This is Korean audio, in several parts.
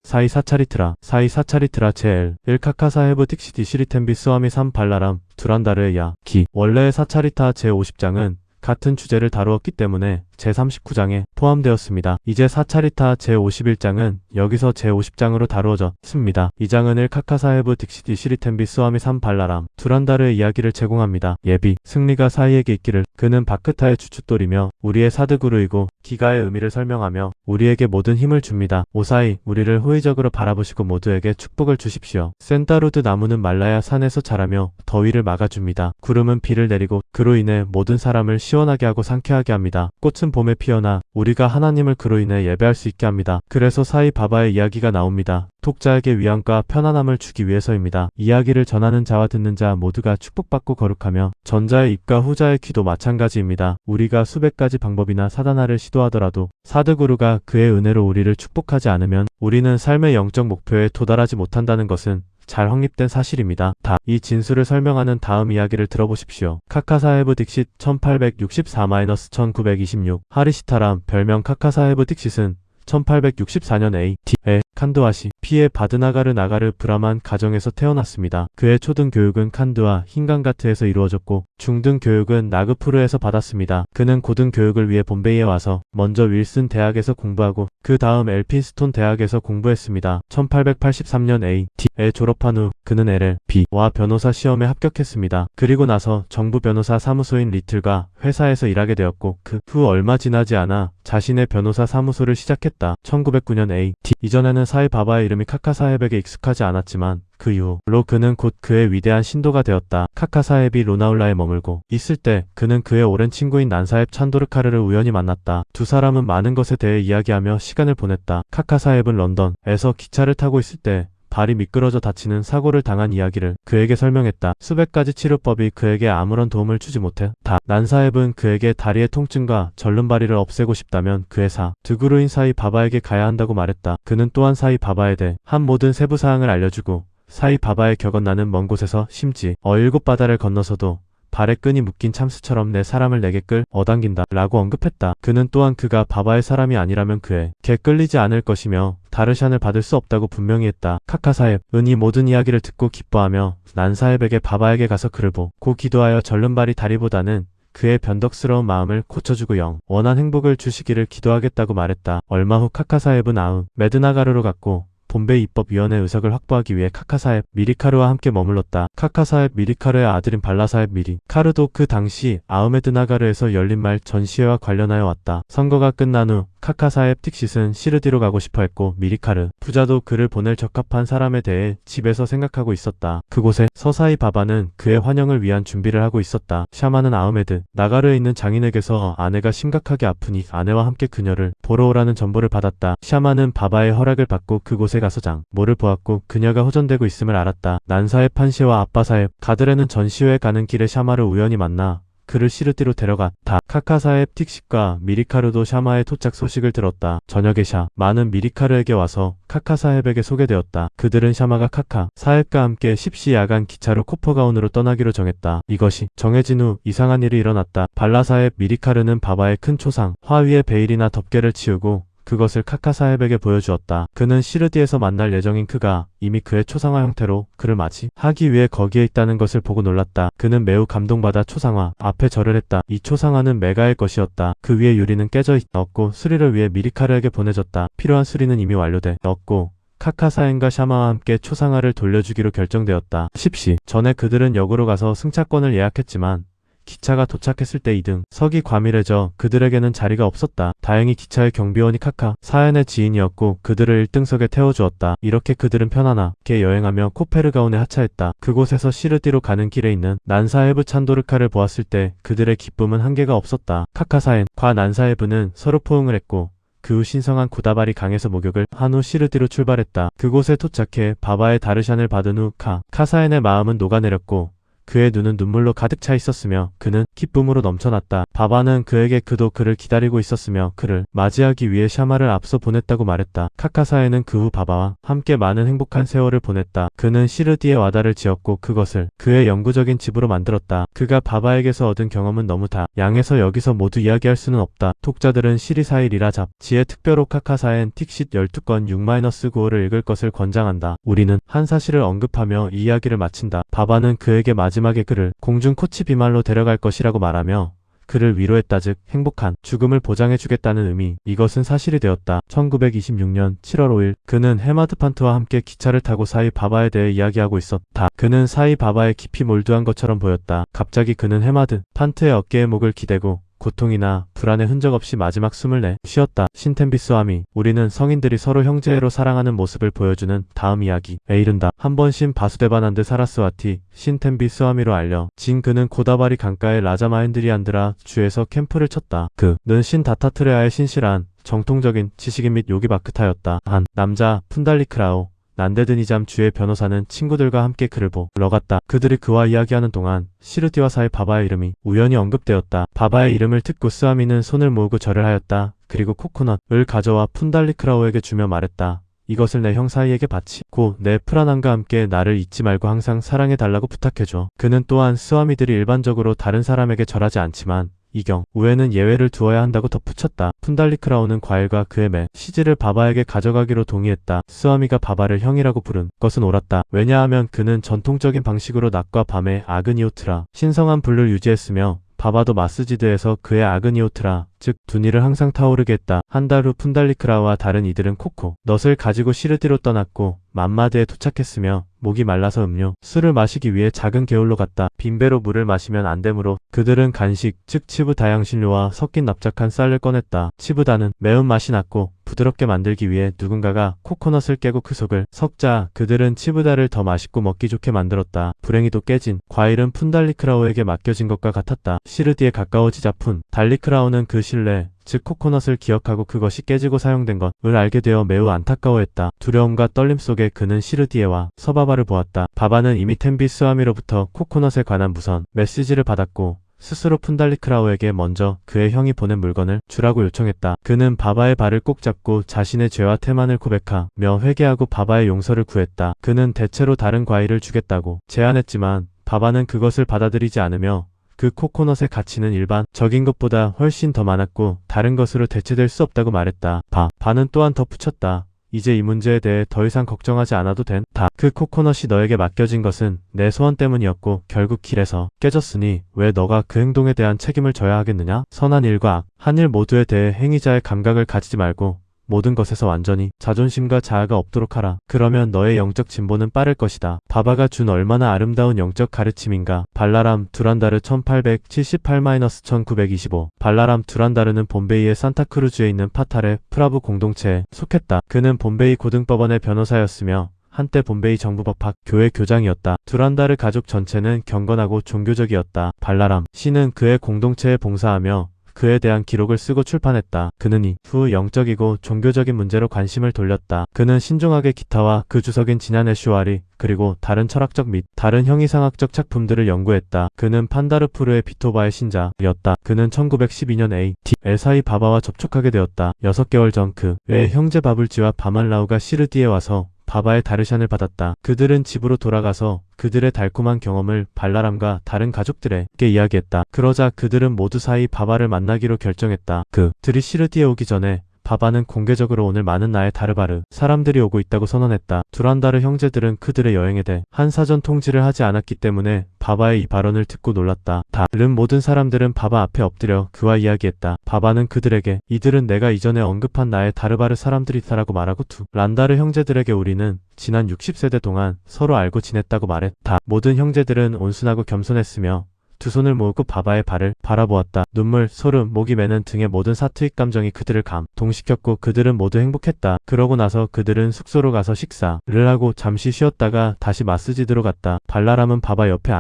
사이 사차리트라 제엘 1 카카사헤브 틱시 디시리텐비 스와미 3 발라람 두란다르야 기 원래의 사차리타 제50장은 같은 주제를 다루었기 때문에 제39장에 포함되었습니다. 이제 사차리타 제51장은 여기서 제50장으로 다루어졌습니다. 이 장은 1 카카사헤브 딕시디 시리텐비 스와미 3 발라람 두란다르의 이야기를 제공합니다. 예비 승리가 사이에게 있기를 그는 바크타의 주춧돌이며 우리의 사드구루이고 기가의 의미를 설명하며 우리에게 모든 힘을 줍니다. 오사이 우리를 호의적으로 바라보시고 모두에게 축복을 주십시오. 센타루드 나무는 말라야 산에서 자라며 더위를 막아줍니다. 구름은 비를 내리고 그로 인해 모든 사람을 시원하게 하고 상쾌하게 합니다. 꽃은 봄에 피어나 우리가 하나님을 그로 인해 예배할 수 있게 합니다. 그래서 사이 바바의 이야기가 나옵니다. 독자에게 위안과 편안함을 주기 위해서입니다. 이야기를 전하는 자와 듣는 자 모두가 축복받고 거룩하며 전자의 입과 후자의 귀도 마찬가지입니다. 우리가 수백 가지 방법이나 사다나를 시도하더라도 사드구루가 그의 은혜로 우리를 축복하지 않으면 우리는 삶의 영적 목표에 도달하지 못한다는 것은 잘 확립된 사실입니다. 이 진술을 설명하는 다음 이야기를 들어보십시오. 카카사헤브 딕싯 1864-1926 하리시타람 별명 카카사헤브 딕싯은 1864년 A.T.에 칸드와시 피의 바드나가르 나가르 브라만 가정에서 태어났습니다. 그의 초등 교육은 칸드와 흰강가트에서 이루어졌고 중등 교육은 나그푸르에서 받았습니다. 그는 고등 교육을 위해 봄베이에 와서 먼저 윌슨 대학에서 공부하고 그 다음 엘핀스톤 대학에서 공부했습니다. 1883년 A.T.에 졸업한 후 그는 LL.B.와 변호사 시험에 합격했습니다. 그리고 나서 정부 변호사 사무소인 리틀과 회사에서 일하게 되었고 그 후 얼마 지나지 않아 자신의 변호사 사무소를 시작했다. 1909년 A.T. 이전에는 사이 바바의 이름이 카카사헤백에 익숙하지 않았지만 그 이후로 그는 곧 그의 위대한 신도가 되었다. 카카사헤비 로나울라에 머물고 있을 때 그는 그의 오랜 친구인 난사헤브 찬도르카르를 우연히 만났다. 두 사람은 많은 것에 대해 이야기하며 시간을 보냈다. 카카사헤브는 런던에서 기차를 타고 있을 때 발이 미끄러져 다치는 사고를 당한 이야기를 그에게 설명했다. 수백 가지 치료법이 그에게 아무런 도움을 주지 못했다. 난사헤브는 그에게 다리의 통증과 절름발이를 없애고 싶다면 그의 사드구루인 사이 바바에게 가야 한다고 말했다. 그는 또한 사이 바바에 대한 모든 세부사항을 알려주고 사이 바바의 격언 나는 먼 곳에서 심지 7바다를 건너서도 발에 끈이 묶인 참수처럼 내 사람을 내게 끌어당긴다 라고 언급했다. 그는 또한 그가 바바의 사람이 아니라면 그에게 끌리지 않을 것이며 다르샨을 받을 수 없다고 분명히 했다. 카카사헤브는 이 모든 이야기를 듣고 기뻐하며 난사헤브에게 바바에게 가서 그를 보고 기도하여 절름발이 다리보다는 그의 변덕스러운 마음을 고쳐주고 영원한 행복을 주시기를 기도하겠다고 말했다. 얼마 후 카카사헤브는 메드나가르로 갔고 봄베이 입법위원회 의석을 확보하기 위해 카카사헤브 미리카르와 함께 머물렀다. 카카사헤브 미리카르의 아들인 발라사헤브 미리카르도 그 당시 아흐메드나가르에서 열린 말 전시회와 관련하여 왔다. 선거가 끝난 후 카카사헤브 틱싯은 시르디로 가고 싶어 했고 미리카르 부자도 그를 보낼 적합한 사람에 대해 집에서 생각하고 있었다. 그곳에 서사이 바바는 그의 환영을 위한 준비를 하고 있었다. 샤마는 아흐메드 나가르에 있는 장인에게서 아내가 심각하게 아프니 아내와 함께 그녀를 보러 오라는 전보를 받았다. 샤마는 바바의 허락을 받고 그곳에 가서 장모를 보았고 그녀가 호전되고 있음을 알았다. 난사헤브 판시와 아빠사헤브 가드레는 전시회에 가는 길에 샤마를 우연히 만나 그를 시르디로 데려갔다. 카카사헤브 틱싯과 미리카르도 샤마의 도착 소식을 들었다. 저녁에 샤마는 미리카르에게 와서 카카사헤브에게 소개되었다. 그들은 샤마가 카카사헤브과 함께 십시 야간 기차로 코퍼가운으로 떠나기로 정했다. 이것이 정해진 후 이상한 일이 일어났다. 발라사헤브 미리카르는 바바의 큰 초상 화 위에 베일이나 덮개를 치우고 그것을 카카사헤브에게 보여주었다. 그는 시르디에서 만날 예정인 그가 이미 그의 초상화 형태로 그를 맞이하기 위해 거기에 있다는 것을 보고 놀랐다. 그는 매우 감동받아 초상화 앞에 절을 했다. 이 초상화는 메가의 것이었다. 그 위에 유리는 깨져 있었고 수리를 위해 미리카르에게 보내줬다. 필요한 수리는 이미 완료되었고 카카사헨과 샤마와 함께 초상화를 돌려주기로 결정되었다. 십시 전에 그들은 역으로 가서 승차권을 예약했지만 기차가 도착했을 때 2등석이 과밀해져 그들에게는 자리가 없었다. 다행히 기차의 경비원이 카카사헨의 지인이었고 그들을 1등석에 태워주었다. 이렇게 그들은 편안하게 여행하며 코페르가운에 하차했다. 그곳에서 시르디로 가는 길에 있는 난사헤브 찬도르카를 보았을 때 그들의 기쁨은 한계가 없었다. 카카사헨과 난사헤브는 서로 포옹을 했고 그 후 신성한 구다바리 강에서 목욕을 한 후 시르디로 출발했다. 그곳에 도착해 바바의 다르샨을 받은 후 카사헨의 마음은 녹아내렸고 그의 눈은 눈물로 가득 차 있었으며 그는 기쁨으로 넘쳐났다. 바바는 그에게 그도 그를 기다리고 있었으며 그를 맞이하기 위해 샤마를 앞서 보냈다고 말했다. 카카사에는 그 후 바바와 함께 많은 행복한 세월을 보냈다. 그는 시르디에 와다를 지었고 그것을 그의 영구적인 집으로 만들었다. 그가 바바에게서 얻은 경험은 너무 다 양해서 여기서 모두 이야기할 수는 없다. 독자들은 시리사일이라 잡지의 특별호 카카사엔 틱싯 12건 6-9호를 읽을 것을 권장한다. 우리는 한 사실을 언급하며 이 이야기를 마친다. 바바는 그에게 마지막에 그를 공중 코치 비말로 데려갈 것이라고 말하며 그를 위로했다. 즉 행복한 죽음을 보장해주겠다는 의미. 이것은 사실이 되었다. 1926년 7월 5일 그는 헤마드 판트와 함께 기차를 타고 사이 바바에 대해 이야기하고 있었다. 그는 사이 바바에 깊이 몰두한 것처럼 보였다. 갑자기 그는 헤마드 판트의 어깨에 목을 기대고 고통이나 불안의 흔적 없이 마지막 숨을 내 쉬었다. 신템비스와미. 우리는 성인들이 서로 형제로 사랑하는 모습을 보여주는 다음 이야기에 이른다. 한 번 신 바수데바난드 사라스와티 신템비스와미로 알려 진 그는 고다바리 강가의 라자 마헨드리안드라 주에서 캠프를 쳤다. 그는 신 다타트레아의 신실한 정통적인 지식인 및 요기바크타였다. 한 남자 푼달리크라오 난데드니잠 주의 변호사는 친구들과 함께 그를 보러 갔다. 그들이 그와 이야기하는 동안 시르티와 사이 바바의 이름이 우연히 언급되었다. 바바의 이름을 듣고 스와미는 손을 모으고 절을 하였다. 그리고 코코넛을 가져와 푼달리크라오에게 주며 말했다. 이것을 내 형 사이에게 바치고 내 프라남과 함께 나를 잊지 말고 항상 사랑해달라고 부탁해줘. 그는 또한 스와미들이 일반적으로 다른 사람에게 절하지 않지만 이 경우에는 예외를 두어야 한다고 덧붙였다. 푼달리크라오는 과일과 그의 매 시즈를 바바에게 가져가기로 동의했다. 스와미가 바바를 형이라고 부른 것은 옳았다. 왜냐하면 그는 전통적인 방식으로 낮과 밤의 아그니오트라 신성한 불을 유지했으며 바바도 마스지드에서 그의 아그니오트라 즉 두니를 항상 타오르게 했다. 한 달 후 푼달리크라와 다른 이들은 코코넛을 가지고 시르디로 떠났고 맘마드에 도착했으며 목이 말라서 술을 마시기 위해 작은 개울로 갔다. 빈배로 물을 마시면 안 되므로 그들은 간식 즉 치브 다향신료와 섞인 납작한 쌀을 꺼냈다. 치브다는 매운맛이 났고 부드럽게 만들기 위해 누군가가 코코넛을 깨고 그 속을 섞자 그들은 치브다를 더 맛있고 먹기 좋게 만들었다. 불행히도 깨진 과일은 푼달리크라오에게 맡겨진 것과 같았다. 시르디에 가까워지자 푼달리크라오는 그 신뢰 즉 코코넛을 기억하고 그것이 깨지고 사용된 것을 알게 되어 매우 안타까워했다. 두려움과 떨림 속에 그는 시르디에와 서바바를 보았다. 바바는 이미 템비스와미로부터 코코넛에 관한 무선 메시지를 받았고 스스로 푼달리크라오에게 먼저 그의 형이 보낸 물건을 주라고 요청했다. 그는 바바의 발을 꼭 잡고 자신의 죄와 태만을 고백하며 회개하고 바바의 용서를 구했다. 그는 대체로 다른 과일을 주겠다고 제안했지만 바바는 그것을 받아들이지 않으며 그 코코넛의 가치는 일반적인 것보다 훨씬 더 많았고 다른 것으로 대체될 수 없다고 말했다. 바는 또한 덧붙였다. 이제 이 문제에 대해 더 이상 걱정하지 않아도 된다. 그 코코넛이 너에게 맡겨진 것은 내 소원 때문이었고 결국 길에서 깨졌으니 왜 너가 그 행동에 대한 책임을 져야 하겠느냐? 선한 일과 악한 일 모두에 대해 행위자의 감각을 가지지 말고 모든 것에서 완전히 자존심과 자아가 없도록 하라. 그러면 너의 영적 진보는 빠를 것이다. 바바가 준 얼마나 아름다운 영적 가르침인가. 발라람 두란다르 1878-1925 발라람 두란다르는 봄베이의 산타크루즈에 있는 파타레 프라부 공동체에 속했다. 그는 봄베이 고등법원의 변호사였으며 한때 봄베이 정부법학 교회 교장이었다. 두란다르 가족 전체는 경건하고 종교적이었다. 발라람 씨는 그의 공동체에 봉사하며 그에 대한 기록을 쓰고 출판했다. 그는 이후 영적이고 종교적인 문제로 관심을 돌렸다. 그는 신중하게 기타와 그 주석인 지난해 슈아리 그리고 다른 철학적 및 다른 형이상학적 작품들을 연구했다. 그는 판다르푸르의 비토바의 신자였다. 그는 1912년 에사이 바바와 접촉하게 되었다. 6개월 전 그의 형제 바불지와 바말라우가 시르디에 와서 바바의 다르샨을 받았다. 그들은 집으로 돌아가서 그들의 달콤한 경험을 발라람과 다른 가족들에게 이야기했다. 그러자 그들은 모두 사이 바바를 만나기로 결정했다. 그들이 시르디에 오기 전에 바바는 공개적으로 오늘 많은 나의 다르바르 사람들이 오고 있다고 선언했다. 두란다르 형제들은 그들의 여행에 대해 한 사전 통지를 하지 않았기 때문에 바바의 이 발언을 듣고 놀랐다. 다른 모든 사람들은 바바 앞에 엎드려 그와 이야기했다. 바바는 그들에게 이들은 내가 이전에 언급한 나의 다르바르 사람들이다라고 말하고 두란다르 형제들에게 우리는 지난 60세대 동안 서로 알고 지냈다고 말했다. 모든 형제들은 온순하고 겸손했으며 두 손을 모으고 바바의 발을 바라보았다. 눈물, 소름, 목이 메는 등의 모든 사투익 감정이 그들을 감동시켰고 그들은 모두 행복했다. 그러고 나서 그들은 숙소로 가서 식사를 하고 잠시 쉬었다가 다시 마스지드로 갔다. 발라람은 바바 옆에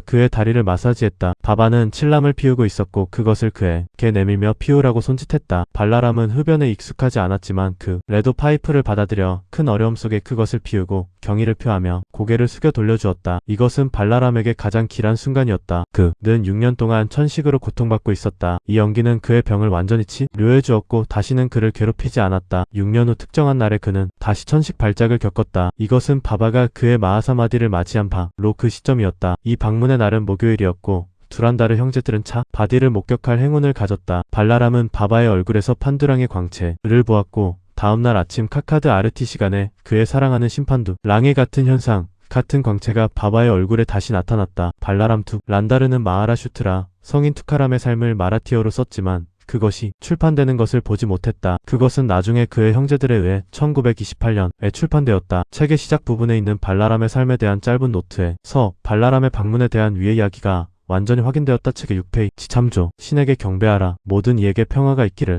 그의 다리를 마사지했다. 바바는 칠람을 피우고 있었고 그것을 그에게 내밀며 피우라고 손짓했다. 발라람은 흡연에 익숙하지 않았지만 그래도 파이프를 받아들여 큰 어려움 속에 그것을 피우고 경의를 표하며 고개를 숙여 돌려주었다. 이것은 발라람에게 가장 길한 순간이었다. 그는 6년 동안 천식으로 고통받고 있었다. 이 연기는 그의 병을 완전히 치료해주었고 다시는 그를 괴롭히지 않았다. 6년 후 특정한 날에 그는 다시 천식 발작을 겪었다. 이것은 바바가 그의 마하사마디를 맞이한 바로 그 시점이었다. 이 방문의 날은 목요일이었고 두란다르 형제들은 바디를 목격할 행운을 가졌다. 발라람은 바바의 얼굴에서 판두랑의 광채를 보았고 다음날 아침 카카드 아르티 시간에 그의 사랑하는 심판두 랑의 같은 현상, 같은 광채가 바바의 얼굴에 다시 나타났다. 발라람 투 란다르는 마하라 슈트라 성인 투카람의 삶을 마라티어로 썼지만 그것이 출판되는 것을 보지 못했다. 그것은 나중에 그의 형제들에 의해 1928년에 출판되었다. 책의 시작 부분에 있는 발라람의 삶에 대한 짧은 노트에서 발라람의 방문에 대한 위의 이야기가 완전히 확인되었다. 책의 6페이지 참조. 신에게 경배하라. 모든 이에게 평화가 있기를.